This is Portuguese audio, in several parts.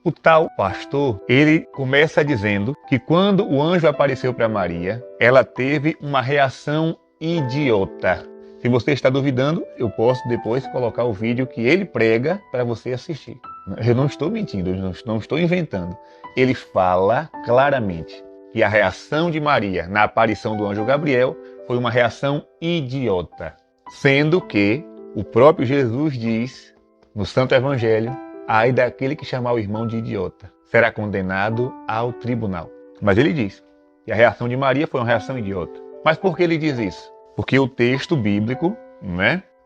O tal pastor, ele começa dizendo que quando o anjo apareceu para Maria, ela teve uma reação idiota. Se você está duvidando, eu posso depois colocar o vídeo que ele prega para você assistir. Eu não estou mentindo, eu não estou inventando. Ele fala claramente que a reação de Maria na aparição do anjo Gabriel foi uma reação idiota. Sendo que o próprio Jesus diz no Santo Evangelho: ai daquele que chamar o irmão de idiota, será condenado ao tribunal. Mas ele diz que a reação de Maria foi uma reação idiota. Mas por que ele diz isso? Porque o texto bíblico,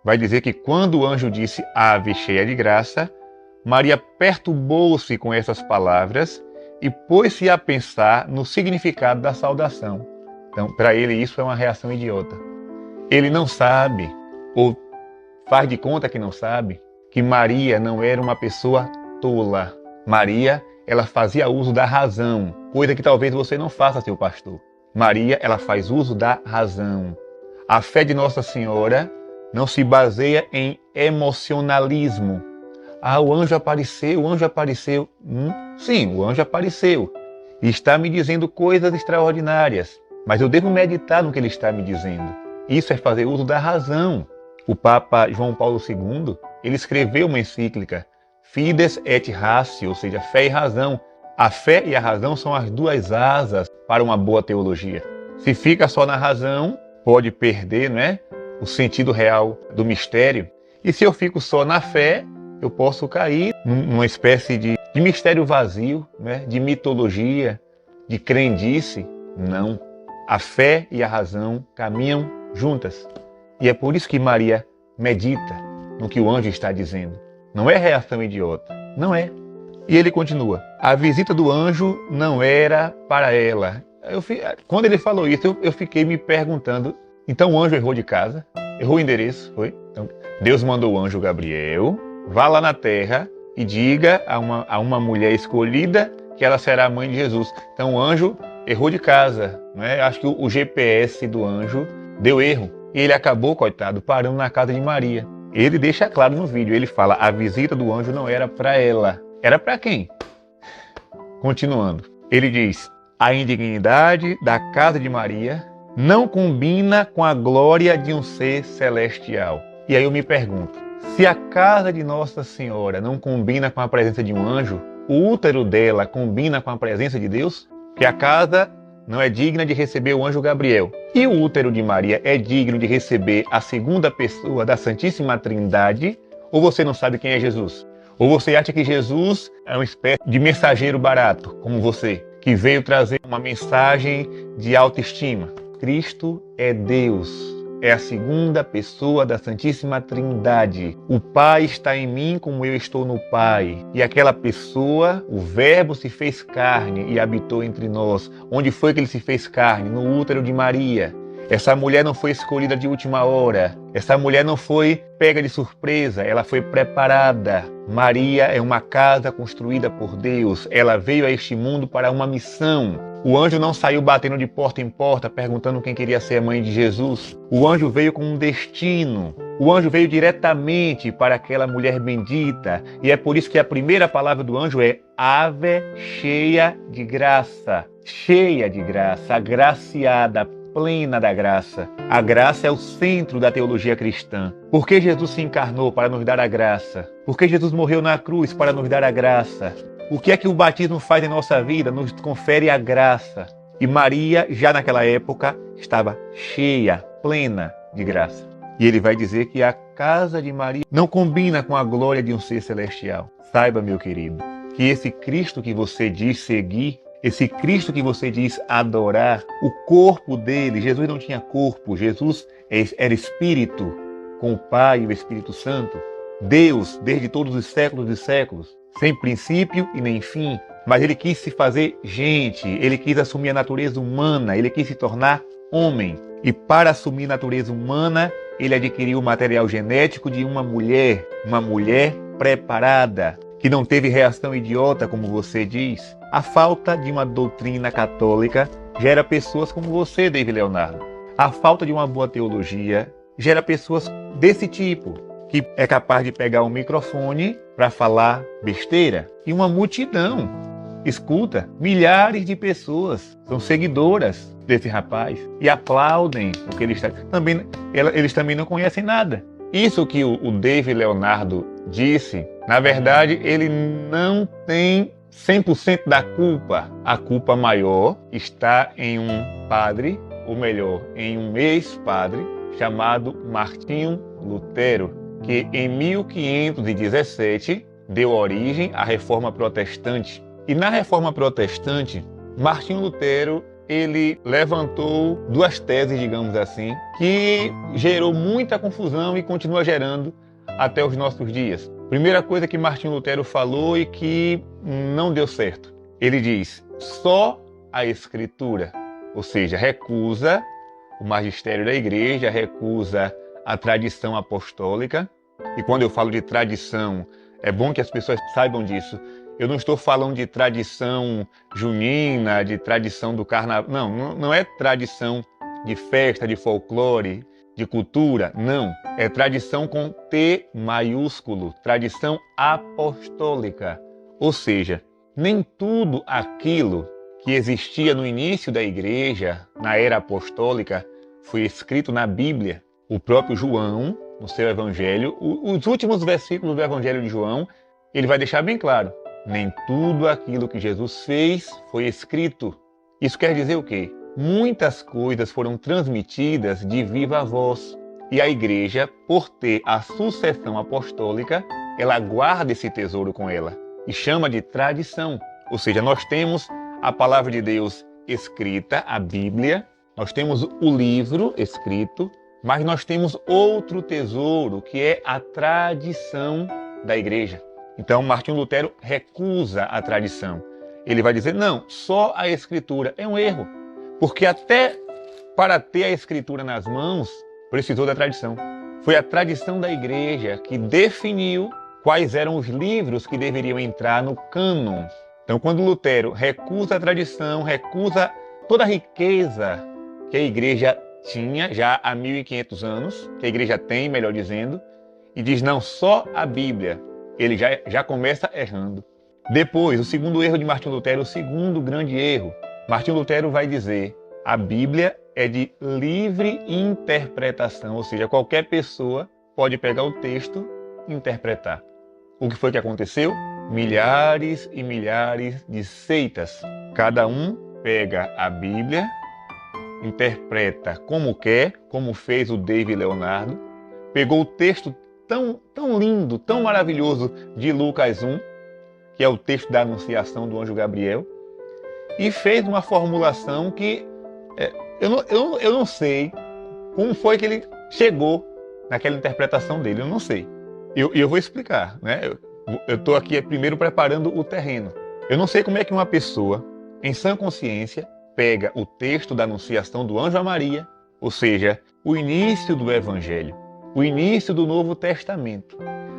vai dizer que quando o anjo disse ave cheia de graça, Maria perturbou-se com essas palavras e pôs-se a pensar no significado da saudação. Então, para ele isso é uma reação idiota. Ele não sabe, ou faz de conta que não sabe, que Maria não era uma pessoa tola. Maria, ela fazia uso da razão, coisa que talvez você não faça, seu pastor. Maria, ela faz uso da razão. A fé de Nossa Senhora não se baseia em emocionalismo. Ah, o anjo apareceu, o anjo apareceu. Sim, o anjo apareceu. E está me dizendo coisas extraordinárias. Mas eu devo meditar no que ele está me dizendo. Isso é fazer uso da razão. O Papa João Paulo II, ele escreveu uma encíclica, Fides et Ratio, ou seja, fé e razão. A fé e a razão são as duas asas para uma boa teologia. Se fica só na razão, pode perder, o sentido real do mistério. E se eu fico só na fé, eu posso cair numa espécie de mistério vazio, de mitologia, de crendice. Não. A fé e a razão caminham juntas. E é por isso que Maria medita no que o anjo está dizendo. Não é reação idiota. Não é. E ele continua. A visita do anjo não era para ela. Quando ele falou isso, eu fiquei me perguntando. Então o anjo errou de casa? Errou o endereço? Foi? Então, Deus mandou o anjo Gabriel. Vá lá na terra e diga a uma mulher escolhida que ela será a mãe de Jesus. Então o anjo errou de casa. Acho que o GPS do anjo deu erro. E ele acabou, coitado, parando na casa de Maria. Ele deixa claro no vídeo, ele fala, a visita do anjo não era para ela. Era para quem? Continuando, ele diz, a indignidade da casa de Maria não combina com a glória de um ser celestial. E aí eu me pergunto, se a casa de Nossa Senhora não combina com a presença de um anjo, o útero dela combina com a presença de Deus? Que a casa não é digna de receber o anjo Gabriel. E o útero de Maria é digno de receber a segunda pessoa da Santíssima Trindade? Ou você não sabe quem é Jesus? Ou você acha que Jesus é uma espécie de mensageiro barato, como você, que veio trazer uma mensagem de autoestima? Cristo é Deus. É a segunda pessoa da Santíssima Trindade. O Pai está em mim como eu estou no Pai. E aquela pessoa, o Verbo se fez carne e habitou entre nós. Onde foi que ele se fez carne? No útero de Maria. Essa mulher não foi escolhida de última hora. Essa mulher não foi pega de surpresa. Ela foi preparada. Maria é uma casa construída por Deus. Ela veio a este mundo para uma missão. O anjo não saiu batendo de porta em porta perguntando quem queria ser a mãe de Jesus. O anjo veio com um destino. O anjo veio diretamente para aquela mulher bendita. E é por isso que a primeira palavra do anjo é ave cheia de graça. Cheia de graça, agraciada, plena da graça. A graça é o centro da teologia cristã. Por que Jesus se encarnou para nos dar a graça? Por que Jesus morreu na cruz para nos dar a graça? O que é que o batismo faz em nossa vida? Nos confere a graça. E Maria, já naquela época, estava cheia, plena de graça. E ele vai dizer que a casa de Maria não combina com a glória de um ser celestial. Saiba, meu querido, que esse Cristo que você diz seguir, esse Cristo que você diz adorar, o corpo dele, Jesus não tinha corpo, Jesus era Espírito, com o Pai e o Espírito Santo. Deus, desde todos os séculos e séculos, sem princípio e nem fim, mas ele quis se fazer gente, ele quis assumir a natureza humana, ele quis se tornar homem. E para assumir a natureza humana, ele adquiriu o material genético de uma mulher preparada, que não teve reação idiota, como você diz. A falta de uma doutrina católica gera pessoas como você, David Leonardo. A falta de uma boa teologia gera pessoas desse tipo, que é capaz de pegar um microfone para falar besteira. E uma multidão escuta, milhares de pessoas são seguidoras desse rapaz e aplaudem o que ele está... Eles também não conhecem nada. Isso que o David Leonardo disse, na verdade, ele não tem 100% da culpa. A culpa maior está em um padre, ou melhor, em um ex-padre, chamado Martinho Lutero, que em 1517 deu origem à Reforma Protestante. E na Reforma Protestante, Martinho Lutero, ele levantou duas teses, digamos assim, que gerou muita confusão e continua gerando até os nossos dias. Primeira coisa que Martinho Lutero falou e que não deu certo. Ele diz, só a Escritura, ou seja, recusa o magistério da igreja, recusa a tradição apostólica. E quando eu falo de tradição, é bom que as pessoas saibam disso. Eu não estou falando de tradição junina, de tradição do carnaval. Não é tradição de festa, de folclore, de cultura. Não. É tradição com T maiúsculo, tradição apostólica. Ou seja, nem tudo aquilo que existia no início da igreja, na era apostólica, foi escrito na Bíblia. O próprio João, no seu evangelho, os últimos versículos do evangelho de João, ele vai deixar bem claro. Nem tudo aquilo que Jesus fez foi escrito. Isso quer dizer o quê? Muitas coisas foram transmitidas de viva voz. E a igreja, por ter a sucessão apostólica, ela guarda esse tesouro com ela e chama de tradição. Ou seja, nós temos a palavra de Deus escrita, a Bíblia, nós temos o livro escrito, mas nós temos outro tesouro, que é a tradição da igreja. Então, Martinho Lutero recusa a tradição. Ele vai dizer, não, só a Escritura. É um erro, porque até para ter a Escritura nas mãos, precisou da tradição. Foi a tradição da igreja que definiu quais eram os livros que deveriam entrar no cânon. Então, quando Lutero recusa a tradição, recusa toda a riqueza que a igreja tinha já há 1500 anos, que a igreja tem, melhor dizendo, e diz, não, só a Bíblia. Ele já começa errando. Depois, o segundo erro de Martinho Lutero, o segundo grande erro. Martinho Lutero vai dizer, a Bíblia é de livre interpretação, ou seja, qualquer pessoa pode pegar o texto e interpretar. O que foi que aconteceu? Milhares e milhares de seitas. Cada um pega a Bíblia, interpreta como quer, como fez o David Leonardo, pegou o texto tão lindo, tão maravilhoso de Lucas 1, que é o texto da anunciação do anjo Gabriel, e fez uma formulação que eu não sei como foi que ele chegou naquela interpretação dele, eu não sei. Eu vou explicar, né? Eu estou aqui primeiro preparando o terreno. Eu não sei como é que uma pessoa, em sã consciência, pega o texto da anunciação do anjo a Maria, ou seja, o início do Evangelho, o início do Novo Testamento,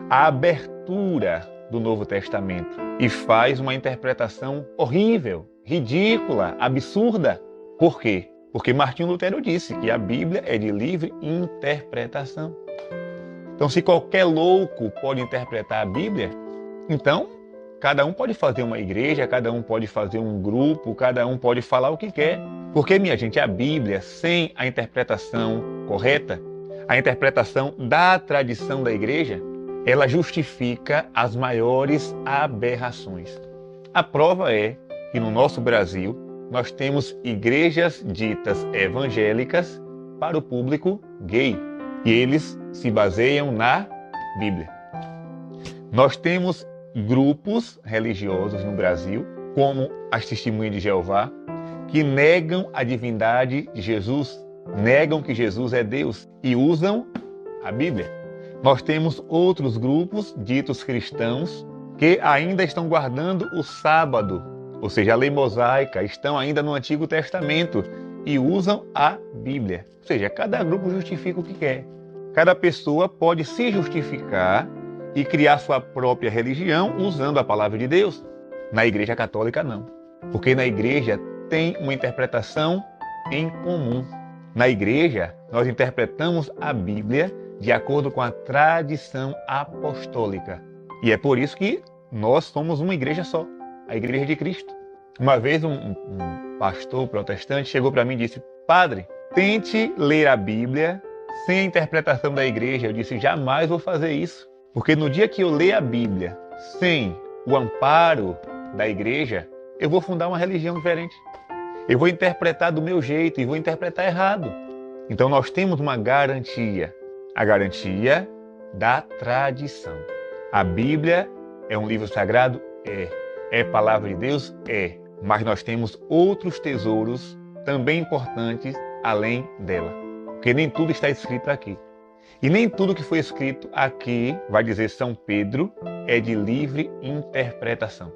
a abertura do Novo Testamento, e faz uma interpretação horrível, ridícula, absurda. Por quê? Porque Martinho Lutero disse que a Bíblia é de livre interpretação. Então, se qualquer louco pode interpretar a Bíblia, então cada um pode fazer uma igreja, cada um pode fazer um grupo, cada um pode falar o que quer. Porque, minha gente, a Bíblia, sem a interpretação correta, a interpretação da tradição da igreja, ela justifica as maiores aberrações. A prova é que no nosso Brasil nós temos igrejas ditas evangélicas para o público gay. E eles se baseiam na Bíblia. Nós temos grupos religiosos no Brasil, como as Testemunhas de Jeová, que negam a divindade de Jesus, negam que Jesus é Deus e usam a Bíblia. Nós temos outros grupos ditos cristãos que ainda estão guardando o sábado, ou seja, a lei mosaica, estão ainda no Antigo Testamento e usam a Bíblia. Ou seja, cada grupo justifica o que quer. Cada pessoa pode se justificar e criar sua própria religião usando a palavra de Deus. Na Igreja Católica, não. Porque na Igreja tem uma interpretação em comum. Na Igreja, nós interpretamos a Bíblia de acordo com a tradição apostólica. E é por isso que nós somos uma igreja só, a Igreja de Cristo. Uma vez um pastor protestante chegou para mim e disse: Padre, tente ler a Bíblia sem a interpretação da igreja. Eu disse: jamais vou fazer isso. Porque no dia que eu ler a Bíblia sem o amparo da igreja, eu vou fundar uma religião diferente. Eu vou interpretar do meu jeito e vou interpretar errado. Então nós temos uma garantia. A garantia da tradição. A Bíblia é um livro sagrado? É. É palavra de Deus? É. Mas nós temos outros tesouros também importantes além dela. Porque nem tudo está escrito aqui. E nem tudo que foi escrito aqui, vai dizer São Pedro, é de livre interpretação.